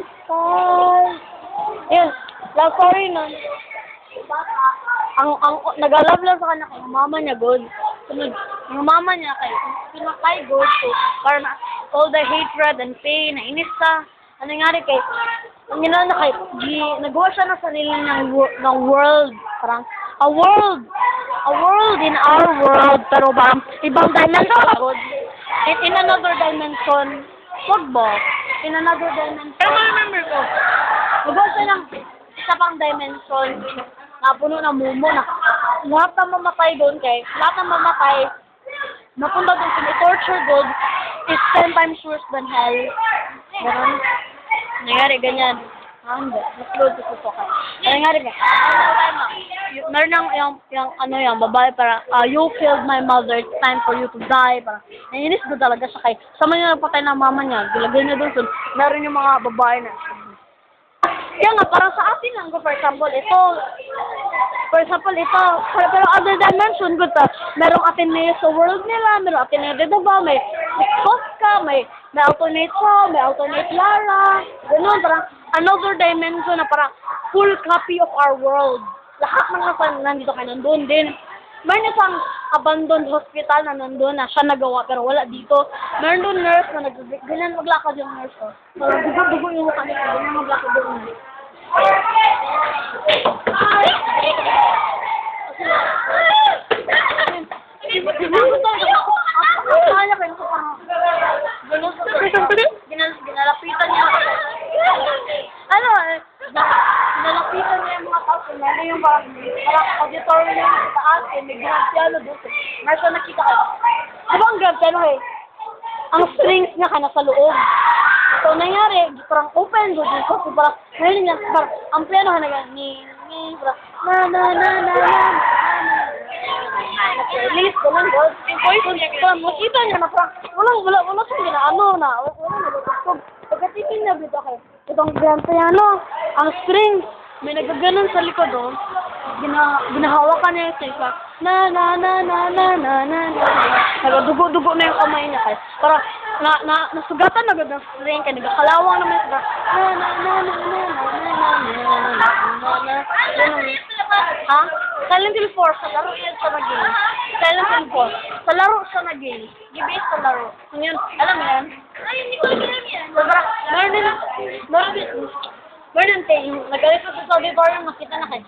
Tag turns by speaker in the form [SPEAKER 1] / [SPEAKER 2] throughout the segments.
[SPEAKER 1] sky. Yun, love story nun. Ang nag-love lang sa kanya kay mama niya, good. Sunod, yung mama niya kay pinakay, good. So, parang all the hatred and pain, nainis ka. Ano nangyari kay, ang ginawa na kay, nagawa siya ng sarili ng world. Parang, a world in our world, pero parang ibang dimension, good. In another dimension, football. In another dimension.
[SPEAKER 2] Pero remember ko.
[SPEAKER 1] Nagawa siya ng isa pang dimension na puno ng mumo na lahat ng mamatay doon kay lahat ng mamatay napunta doon sa may torture doon is 10 times worse than hell. Ganon. Nangyari ganyan. Hindi. Mas load ko po ka. Nangyari ganyan. Meron nang yung babae para you killed my mother, it's time for you to die. Para nainis doon talaga siya kay sama niya napatay ng mama niya. Gilagay niya doon. So, meron yung mga babae na kaya nga, para sa atin lang, for example, ito, pero other dimension, good pa, merong Ateneo sa world nila, merong Ateneo dito ba, may Koska, may alternate siya, may alternate Lara, gano'n, parang another dimension na parang full copy of our world. Lahat ng nandito kayo nandun din. Meron isang abandoned hospital na nandun na siya nagawa pero wala dito. Meron doon nurse na ganyan maglakad yung nurse. So, dugo yung mukha nito, ganyan maglakad yung nurse. Ginalapitan niya. Ginalapitan niya yung mga tao. Ano yung parang auditorium yung taas. May grand piano doon. Marso nakita kayo. Diba ang grand piano eh? Ang strings niya ka nasa loob. So, nangyari, parang open doon. So, parang, ngayon niya, parang, ang piano ka na parang, release, ganun, God. Parang, makita niya na parang, wala siyang ginaano na, wala nagagastog. Pagkatikin niya, bito kayo, itong grand piano, ang strings, may nagaganon sa likod, oh. Ginahawakan niya yung strings, nagadugo-dugo na yung kamay niya, kayo. Parang, nasugatan na gagawin string, kaya nagakalawang naman yung ha? Silent Hill 4, sa laro yan siya nag-game. Silent Hill 4, sa laro siya nag-game. Gibis sa laro. Ngayon, alam mo yan? Ay, hindi ko alam yan. Meron din tayo, nag-alis sa auditorium, nakita na kayo.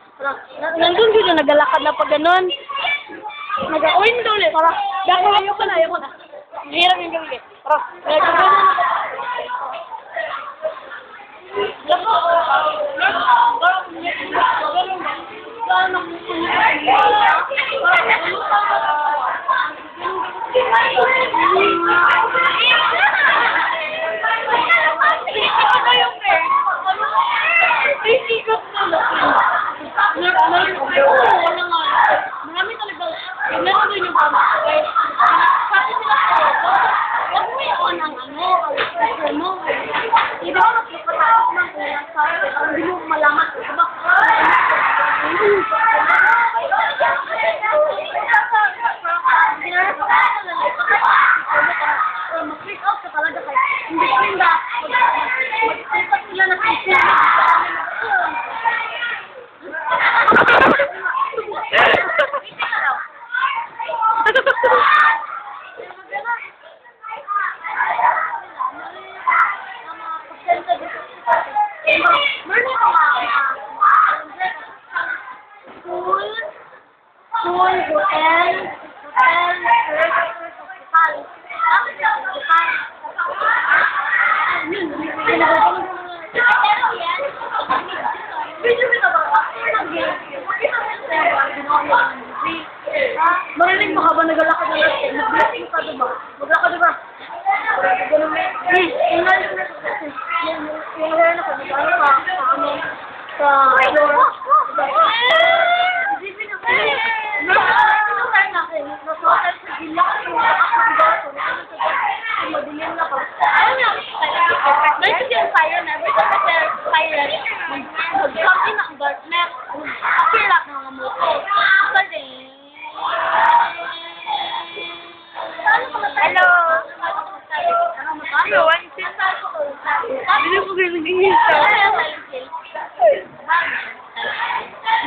[SPEAKER 1] Nandun dito, nagalakad na pa ganun. Nag-uwi na ulit, parang, ayoko na. Mahirap yung gawin. Parang, nag-gawin na. Marami talaga, meron din yung pamakain. Kasi sila ko, huwag mo yun ang gusto mo. Hindi mo magpapatapos ng kulang sa akin. Hindi mo malaman. Diba? Mag-freak out ka talaga kayo. Hindi ka rin ba? Mag-freak sila na sila. Marinig mo habang naglalakad na lang. Nag-blessing ka, diba? Maglakad, diba? Yung naglalakad ako, nag-ano ka, sa floor. Isipin ako, nasukan na kayo, nasukan sa gila, nasukan baso, madilim na pa. Ayun nga, there's still fire na, every time there's fire, mag-come in ang darkness, appear lang ng mga muto. Hello. Ano,
[SPEAKER 2] Hindi ko ginigisa.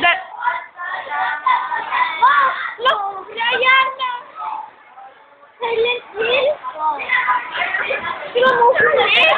[SPEAKER 2] That...
[SPEAKER 1] Look! Ayan na! Silent Hill? Sino mo? Eh?